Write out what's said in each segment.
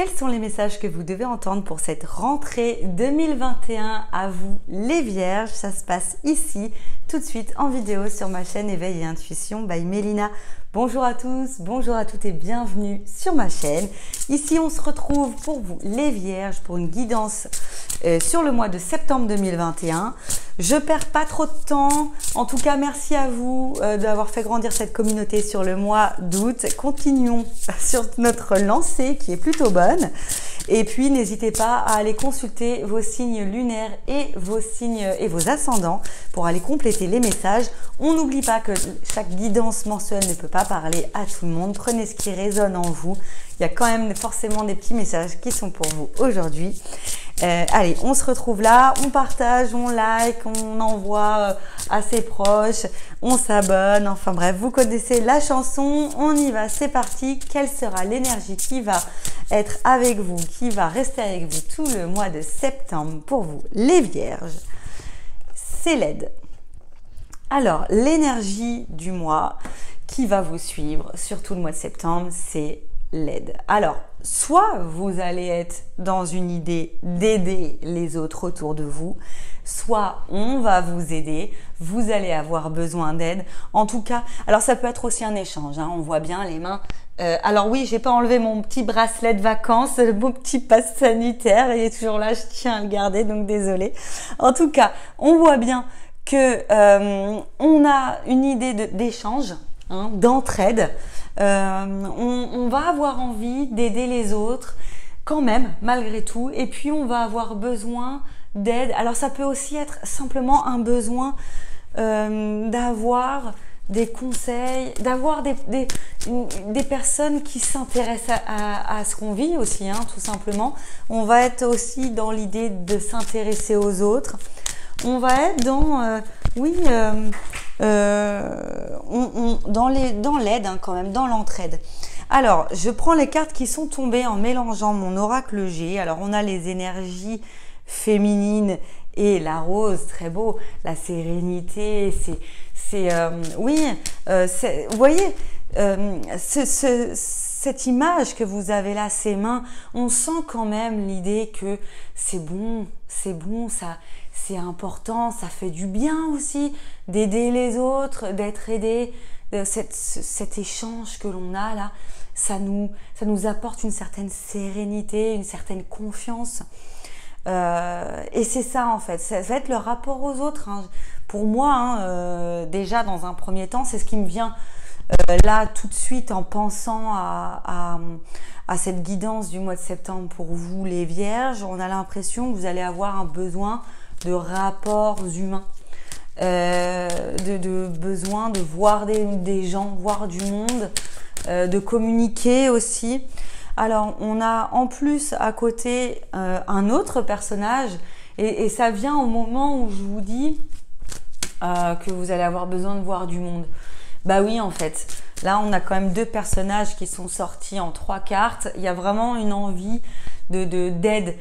Quels sont les messages que vous devez entendre pour cette rentrée 2021 à vous les Vierges? Ça se passe ici, tout de suite en vidéo sur ma chaîne Éveil et Intuition by Mélina. Bonjour à tous, bonjour à toutes et bienvenue sur ma chaîne. Ici, on se retrouve pour vous les Vierges pour une guidance sur le mois de septembre 2021. Je perds pas trop de temps. En tout cas, merci à vous d'avoir fait grandir cette communauté sur le mois d'août. Continuons sur notre lancée qui est plutôt bonne. Et puis, n'hésitez pas à aller consulter vos signes lunaires et vos signes et vos ascendants pour aller compléter les messages. On n'oublie pas que chaque guidance mensuelle ne peut pas parler à tout le monde. Prenez ce qui résonne en vous. Il y a quand même forcément des petits messages qui sont pour vous aujourd'hui. Allez, on se retrouve là, on partage, on like, on envoie à ses proches, on s'abonne, enfin bref, vous connaissez la chanson, on y va, c'est parti. Quelle sera l'énergie qui va être avec vous, qui va rester avec vous tout le mois de septembre pour vous, les Vierges? C'est l'aide. Alors, l'énergie du mois qui va vous suivre sur tout le mois de septembre, c'est l'aide. Alors, soit vous allez être dans une idée d'aider les autres autour de vous, soit on va vous aider, vous allez avoir besoin d'aide. En tout cas, alors ça peut être aussi un échange, hein, on voit bien les mains. Alors oui, j'ai pas enlevé mon petit bracelet de vacances, mon petit passe sanitaire, il est toujours là, je tiens à le garder, donc désolée. En tout cas, on voit bien que on a une idée d'échange, hein, d'entraide. On va avoir envie d'aider les autres quand même, malgré tout, et puis on va avoir besoin d'aide. Alors ça peut aussi être simplement un besoin d'avoir des conseils, d'avoir des personnes qui s'intéressent à ce qu'on vit aussi, hein, tout simplement. On va être aussi dans l'idée de s'intéresser aux autres. On va être dans, dans l'aide, hein, quand même, dans l'entraide. Alors, je prends les cartes qui sont tombées en mélangeant mon oracle G. Alors, on a les énergies féminines et la rose, très beau, la sérénité, vous voyez, cette image que vous avez là, ces mains, on sent quand même l'idée que c'est bon, ça, c'est important, ça fait du bien aussi d'aider les autres, d'être aidé, cet échange que l'on a là, ça nous apporte une certaine sérénité, une certaine confiance. Et c'est ça en fait, ça va être le rapport aux autres, hein. Pour moi, hein, déjà dans un premier temps, c'est ce qui me vient là tout de suite en pensant à cette guidance du mois de septembre pour vous les Vierges. On a l'impression que vous allez avoir un besoin de rapports humains, de besoin de voir des gens, voir du monde, de communiquer aussi. Alors, on a en plus à côté un autre personnage et ça vient au moment où je vous dis que vous allez avoir besoin de voir du monde. Bah oui, en fait, là, on a quand même deux personnages qui sont sortis en 3 cartes. Il y a vraiment une envie d'aide,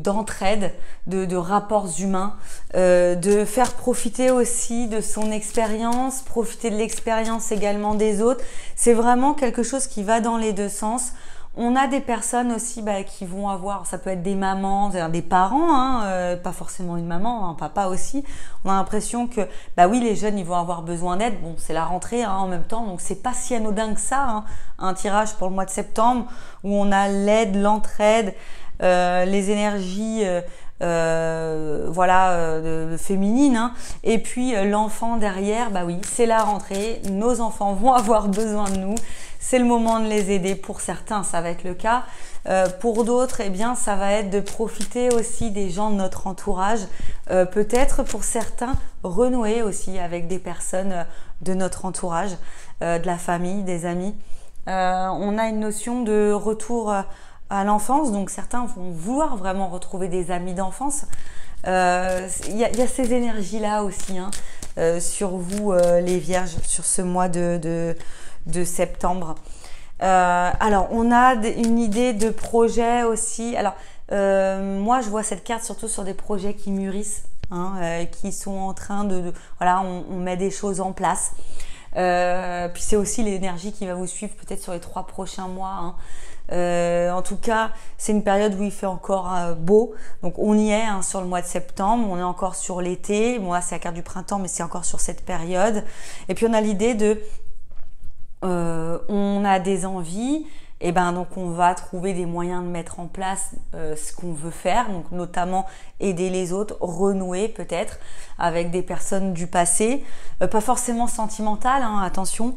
d'entraide, de rapports humains, de faire profiter aussi de son expérience, profiter de l'expérience également des autres. C'est vraiment quelque chose qui va dans les deux sens. On a des personnes aussi qui vont avoir, ça peut être des mamans, des parents, hein, pas forcément une maman, un papa aussi. On a l'impression que, oui, les jeunes, ils vont avoir besoin d'aide. Bon, c'est la rentrée, hein, en même temps, donc c'est pas si anodin que ça, hein, un tirage pour le mois de septembre où on a l'aide, l'entraide, les énergies féminines, hein. Et puis l'enfant derrière, oui, c'est la rentrée, nos enfants vont avoir besoin de nous, c'est le moment de les aider. Pour certains, ça va être le cas. Pour d'autres, ça va être de profiter aussi des gens de notre entourage. Peut-être pour certains, renouer aussi avec des personnes de notre entourage, de la famille, des amis. On a une notion de retour à l'enfance, donc certains vont vouloir vraiment retrouver des amis d'enfance. Il y a ces énergies-là aussi, hein, sur vous, les Vierges, sur ce mois de septembre. Alors, on a une idée de projet aussi. Alors, moi, je vois cette carte surtout sur des projets qui mûrissent, hein, qui sont en train voilà, on met des choses en place. Puis c'est aussi l'énergie qui va vous suivre peut-être sur les 3 prochains mois, hein. En tout cas, c'est une période où il fait encore beau. Donc on y est, hein, sur le mois de septembre. On est encore sur l'été. Bon là c'est la carte du printemps, mais c'est encore sur cette période. Et puis on a l'idée de... on a des envies. Et ben donc on va trouver des moyens de mettre en place ce qu'on veut faire, donc notamment aider les autres, renouer peut-être avec des personnes du passé, pas forcément sentimentales, hein, attention.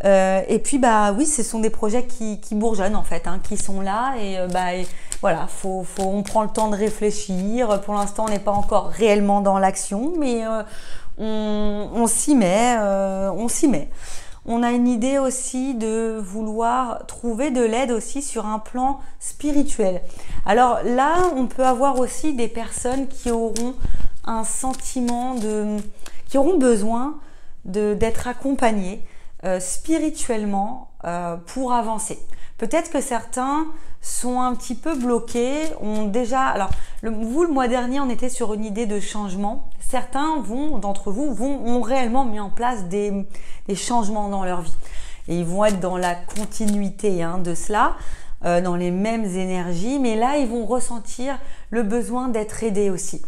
Et puis bah oui, ce sont des projets qui bourgeonnent en fait, hein, qui sont là et voilà, on prend le temps de réfléchir. Pour l'instant, on n'est pas encore réellement dans l'action, mais on s'y met, On a une idée aussi de vouloir trouver de l'aide aussi sur un plan spirituel. Alors là, on peut avoir aussi des personnes qui auront un sentiment qui auront besoin d'être accompagnées spirituellement pour avancer. Peut-être que certains sont un petit peu bloqués, ont déjà... Alors, le mois dernier, on était sur une idée de changement. Certains d'entre vous ont réellement mis en place des changements dans leur vie. Et ils vont être dans la continuité, hein, de cela, dans les mêmes énergies. Mais là, ils vont ressentir le besoin d'être aidés aussi.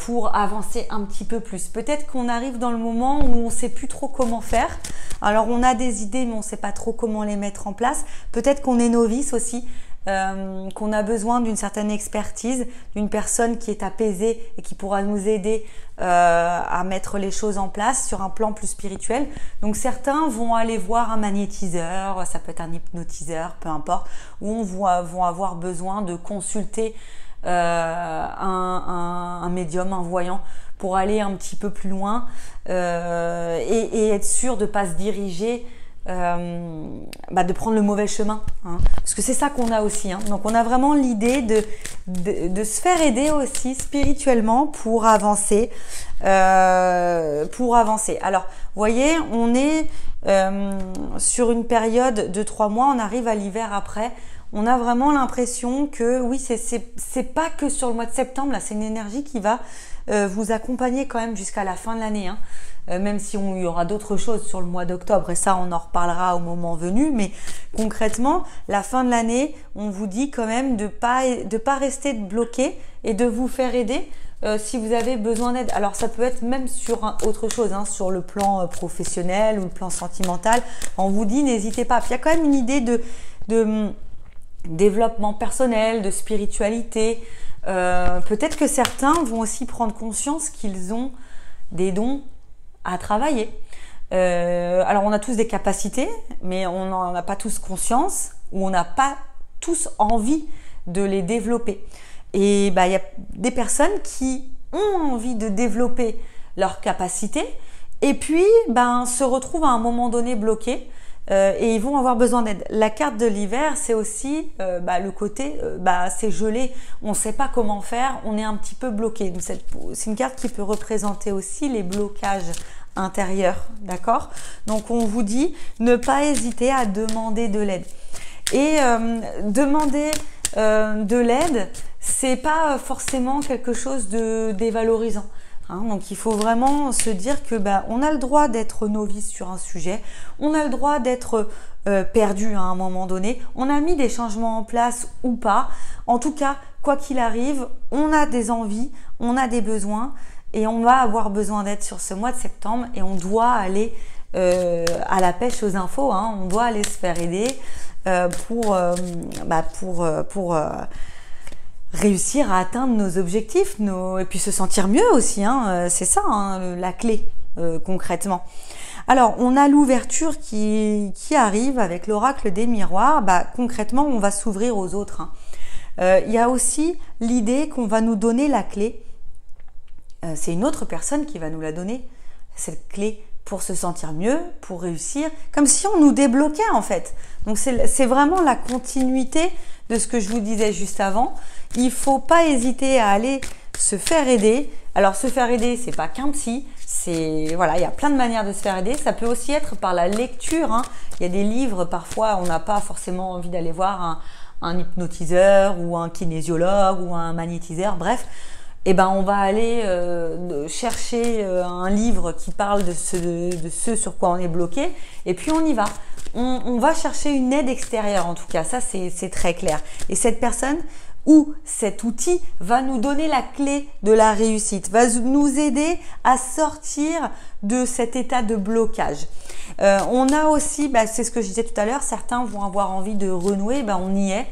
Pour avancer un petit peu plus. Peut-être qu'on arrive dans le moment où on ne sait plus trop comment faire. Alors on a des idées mais on ne sait pas trop comment les mettre en place. Peut-être qu'on est novice aussi, qu'on a besoin d'une certaine expertise, d'une personne qui est apaisée et qui pourra nous aider à mettre les choses en place sur un plan plus spirituel. Donc certains vont aller voir un magnétiseur, ça peut être un hypnotiseur, peu importe, où vont avoir besoin de consulter un médium, un voyant, pour aller un petit peu plus loin et être sûr de ne pas se diriger, de prendre le mauvais chemin, hein. Parce que c'est ça qu'on a aussi, hein. Donc on a vraiment l'idée de se faire aider aussi spirituellement pour avancer. Alors, vous voyez, on est sur une période de 3 mois, on arrive à l'hiver après. On a vraiment l'impression que oui, c'est pas que sur le mois de septembre, là, c'est une énergie qui va vous accompagner quand même jusqu'à la fin de l'année, hein. Même si il y aura d'autres choses sur le mois d'octobre, et ça on en reparlera au moment venu, mais concrètement, la fin de l'année, on vous dit quand même de pas rester bloqué et de vous faire aider si vous avez besoin d'aide. Alors ça peut être même sur autre chose, hein, sur le plan professionnel ou le plan sentimental. On vous dit n'hésitez pas. Puis il y a quand même une idée de développement personnel, de spiritualité. Peut-être que certains vont aussi prendre conscience qu'ils ont des dons à travailler. Alors on a tous des capacités, mais on n'en a pas tous conscience, ou on n'a pas tous envie de les développer. Et il y a des personnes qui ont envie de développer leurs capacités et puis se retrouvent à un moment donné bloqués. Et ils vont avoir besoin d'aide. La carte de l'hiver, c'est aussi le côté, c'est gelé, on ne sait pas comment faire, on est un petit peu bloqué. Donc c'est une carte qui peut représenter aussi les blocages intérieurs, d'accord? Donc on vous dit ne pas hésiter à demander de l'aide. Et demander de l'aide, c'est pas forcément quelque chose de dévalorisant. Hein, donc il faut vraiment se dire que on a le droit d'être novice sur un sujet, on a le droit d'être perdu à un moment donné, on a mis des changements en place ou pas. En tout cas, quoi qu'il arrive, on a des envies, on a des besoins et on va avoir besoin d'aide sur ce mois de septembre et on doit aller à la pêche aux infos, hein, on doit aller se faire aider pour réussir à atteindre nos objectifs, et puis se sentir mieux aussi, hein, c'est ça, hein, la clé concrètement. Alors on a l'ouverture qui arrive avec l'oracle des miroirs. Concrètement on va s'ouvrir aux autres, hein. Il y a aussi l'idée qu'on va nous donner la clé, c'est une autre personne qui va nous la donner, cette clé, pour se sentir mieux, pour réussir, comme si on nous débloquait en fait. Donc c'est vraiment la continuité de ce que je vous disais juste avant. Il ne faut pas hésiter à aller se faire aider. Alors se faire aider, c'est pas qu'un psy, voilà, il y a plein de manières de se faire aider. Ça peut aussi être par la lecture, hein. Il y a des livres, parfois on n'a pas forcément envie d'aller voir un hypnotiseur ou un kinésiologue ou un magnétiseur, bref. eh ben on va aller chercher un livre qui parle de ce sur quoi on est bloqué, et puis on y va. On va chercher une aide extérieure, en tout cas, ça c'est très clair. Et cette personne ou cet outil va nous donner la clé de la réussite, va nous aider à sortir de cet état de blocage. On a aussi, c'est ce que je disais tout à l'heure, certains vont avoir envie de renouer, on y est.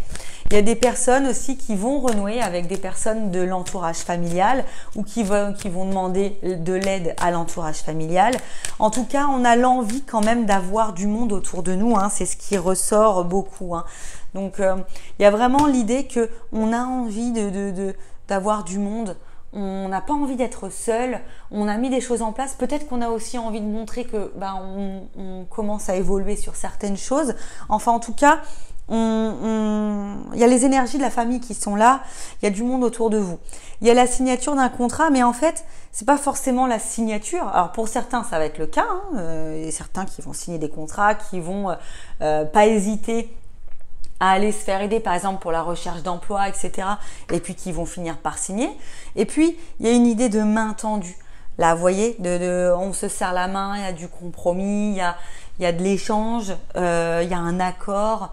Il y a des personnes aussi qui vont renouer avec des personnes de l'entourage familial ou qui vont demander de l'aide à l'entourage familial. En tout cas, on a l'envie quand même d'avoir du monde autour de nous, hein, c'est ce qui ressort beaucoup. Hein. Donc, il y a vraiment l'idée qu'on a envie d'avoir du monde. On n'a pas envie d'être seul, on a mis des choses en place. Peut-être qu'on a aussi envie de montrer que on commence à évoluer sur certaines choses. Enfin, en tout cas, il y a les énergies de la famille qui sont là, il y a du monde autour de vous. Il y a la signature d'un contrat, mais en fait, c'est pas forcément la signature. Alors pour certains, ça va être le cas, hein, et certains qui vont signer des contrats, qui vont pas hésiter à aller se faire aider, par exemple pour la recherche d'emploi, etc. Et puis qui vont finir par signer. Et puis, il y a une idée de main tendue. Là, vous voyez, on se serre la main, il y a du compromis, il y a de l'échange, il y a un accord.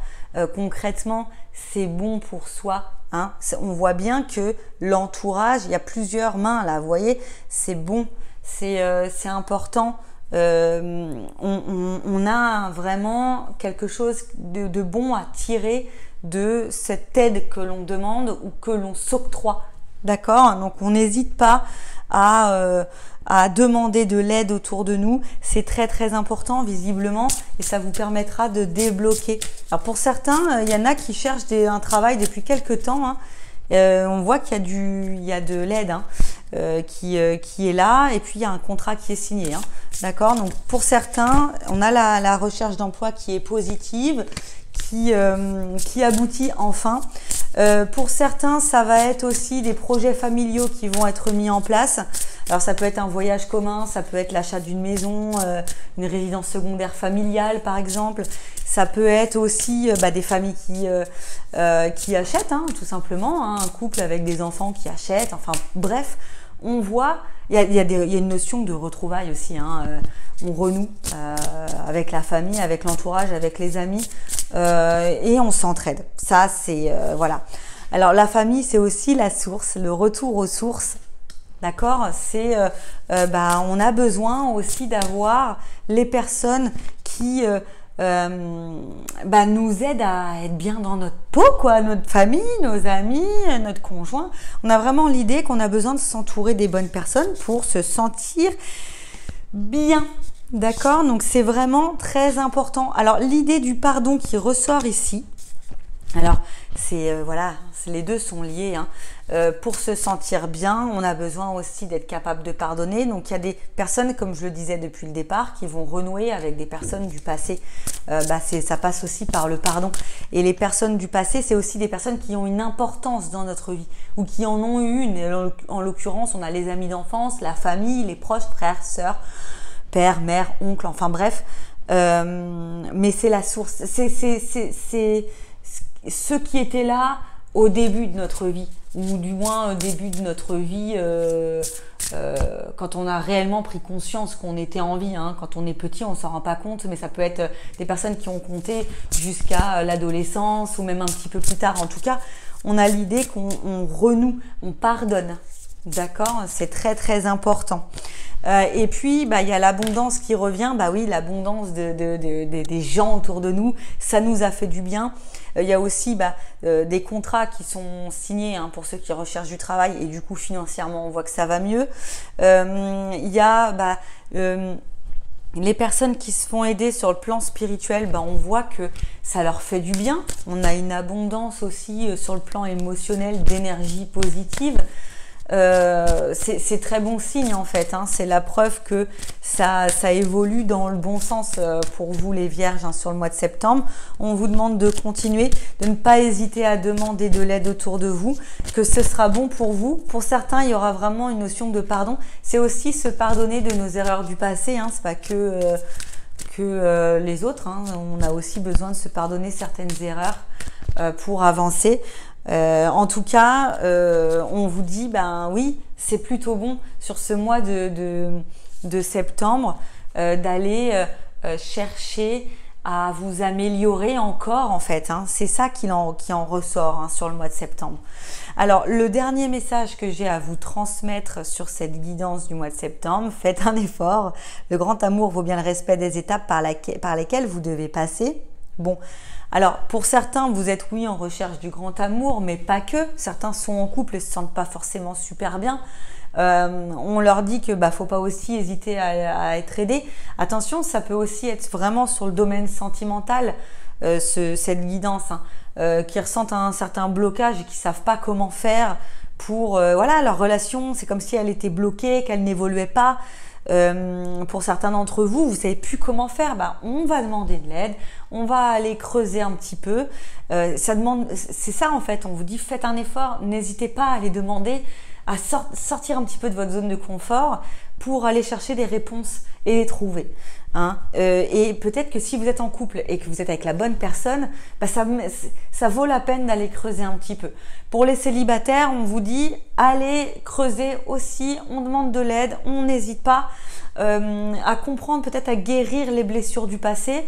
Concrètement, c'est bon pour soi. Hein. On voit bien que l'entourage, il y a plusieurs mains là, vous voyez, c'est bon, c'est important. On a vraiment quelque chose de bon à tirer de cette aide que l'on demande ou que l'on s'octroie. D'accord? Donc on n'hésite pas à demander de l'aide autour de nous. C'est très très important visiblement et ça vous permettra de débloquer. Alors pour certains, il y en a qui cherchent un travail depuis quelques temps. Hein. On voit qu'il y a de l'aide hein, qui est là et puis il y a un contrat qui est signé. Hein. D'accord? Donc pour certains, on a la recherche d'emploi qui est positive, qui aboutit enfin. Pour certains, ça va être aussi des projets familiaux qui vont être mis en place. Alors ça peut être un voyage commun, ça peut être l'achat d'une maison, une résidence secondaire familiale par exemple. Ça peut être aussi des familles qui achètent, hein, tout simplement, hein, un couple avec des enfants qui achètent. Enfin bref, on voit, il y a une notion de retrouvailles aussi. Hein, on renoue avec la famille, avec l'entourage, avec les amis et on s'entraide. Ça, c'est voilà. Alors la famille, c'est aussi la source, le retour aux sources. D'accord, c'est on a besoin aussi d'avoir les personnes qui nous aident à être bien dans notre peau, quoi, notre famille, nos amis, notre conjoint. On a vraiment l'idée qu'on a besoin de s'entourer des bonnes personnes pour se sentir bien. D'accord, donc c'est vraiment très important. Alors l'idée du pardon qui ressort ici. Alors c'est les deux sont liés. Hein. Pour se sentir bien, on a besoin aussi d'être capable de pardonner. Donc il y a des personnes, comme je le disais depuis le départ, qui vont renouer avec des personnes du passé. Ça passe aussi par le pardon. Et les personnes du passé, c'est aussi des personnes qui ont une importance dans notre vie ou qui en ont eu une. En l'occurrence, on a les amis d'enfance, la famille, les proches, frères, sœurs, père, mère, oncle, enfin bref. Mais c'est la source. C'est ceux qui étaient là au début de notre vie, ou du moins au début de notre vie, quand on a réellement pris conscience qu'on était en vie. Hein. Quand on est petit, on s'en rend pas compte, mais ça peut être des personnes qui ont compté jusqu'à l'adolescence ou même un petit peu plus tard. En tout cas, on a l'idée qu'on renoue, on pardonne. D'accord, c'est très très important. Et puis, il y a l'abondance qui revient. Oui, l'abondance des gens autour de nous, ça nous a fait du bien. Il y a aussi des contrats qui sont signés hein, pour ceux qui recherchent du travail et du coup, financièrement, on voit que ça va mieux. Il y a les personnes qui se font aider sur le plan spirituel, on voit que ça leur fait du bien. On a une abondance aussi sur le plan émotionnel d'énergie positive. C'est très bon signe en fait, hein. C'est la preuve que ça évolue dans le bon sens pour vous les vierges hein, sur le mois de septembre. On vous demande de continuer, de ne pas hésiter à demander de l'aide autour de vous, que ce sera bon pour vous. Pour certains, il y aura vraiment une notion de pardon. C'est aussi se pardonner de nos erreurs du passé, hein. C'est pas que les autres, hein. On a aussi besoin de se pardonner certaines erreurs pour avancer. En tout cas, on vous dit, ben oui, c'est plutôt bon sur ce mois de septembre d'aller chercher à vous améliorer encore en fait. Hein. C'est ça qui en ressort hein, sur le mois de septembre. Alors, le dernier message que j'ai à vous transmettre sur cette guidance du mois de septembre, faites un effort. Le grand amour vaut bien le respect des étapes par lesquelles vous devez passer. Bon, alors pour certains, vous êtes oui en recherche du grand amour, mais pas que. Certains sont en couple et se sentent pas forcément super bien. On leur dit que faut pas aussi hésiter à être aidé. Attention, ça peut aussi être vraiment sur le domaine sentimental, cette guidance, hein, qui ressentent un certain blocage et qui savent pas comment faire pour voilà, leur relation. C'est comme si elle était bloquée, qu'elle n'évoluait pas. Pour certains d'entre vous, vous savez plus comment faire. On va demander de l'aide, on va aller creuser un petit peu. Ça demande, c'est ça en fait. On vous dit faites un effort, n'hésitez pas à aller demander, à sortir un petit peu de votre zone de confort pour aller chercher des réponses et les trouver. Hein. Et peut-être que si vous êtes en couple et que vous êtes avec la bonne personne, ça vaut la peine d'aller creuser un petit peu. Pour les célibataires, on vous dit allez creuser aussi, on demande de l'aide, on n'hésite pas à comprendre, peut-être à guérir les blessures du passé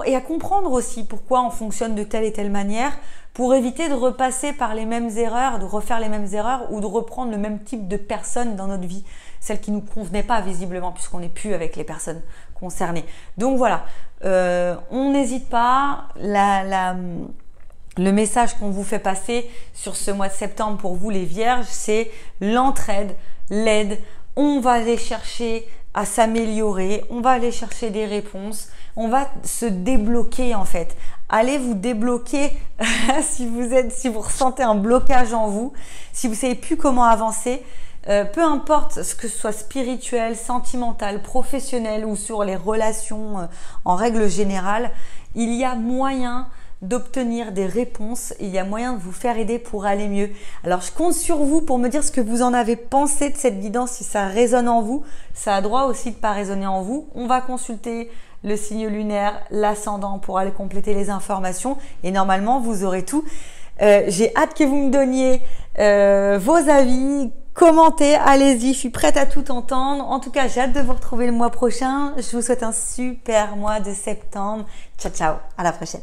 et à comprendre aussi pourquoi on fonctionne de telle et telle manière pour éviter de repasser par les mêmes erreurs, de refaire les mêmes erreurs ou de reprendre le même type de personnes dans notre vie, celles qui ne nous convenaient pas visiblement puisqu'on n'est plus avec les personnes concernées. Donc voilà, on n'hésite pas, le message qu'on vous fait passer sur ce mois de septembre pour vous les vierges, c'est l'entraide, l'aide, on va aller chercher à s'améliorer, on va aller chercher des réponses, on va se débloquer en fait. Allez vous débloquer si vous ressentez un blocage en vous, si vous savez plus comment avancer, peu importe ce que ce soit spirituel, sentimental, professionnel ou sur les relations en règle générale, il y a moyen d'obtenir des réponses, il y a moyen de vous faire aider pour aller mieux. Alors je compte sur vous pour me dire ce que vous en avez pensé de cette guidance, si ça résonne en vous. Ça a droit aussi de pas résonner en vous. On va consulter le signe lunaire, l'ascendant pour aller compléter les informations et normalement vous aurez tout. J'ai hâte que vous me donniez vos avis, commentez, allez-y, je suis prête à tout entendre. En tout cas, j'ai hâte de vous retrouver le mois prochain. Je vous souhaite un super mois de septembre. Ciao, ciao, à la prochaine.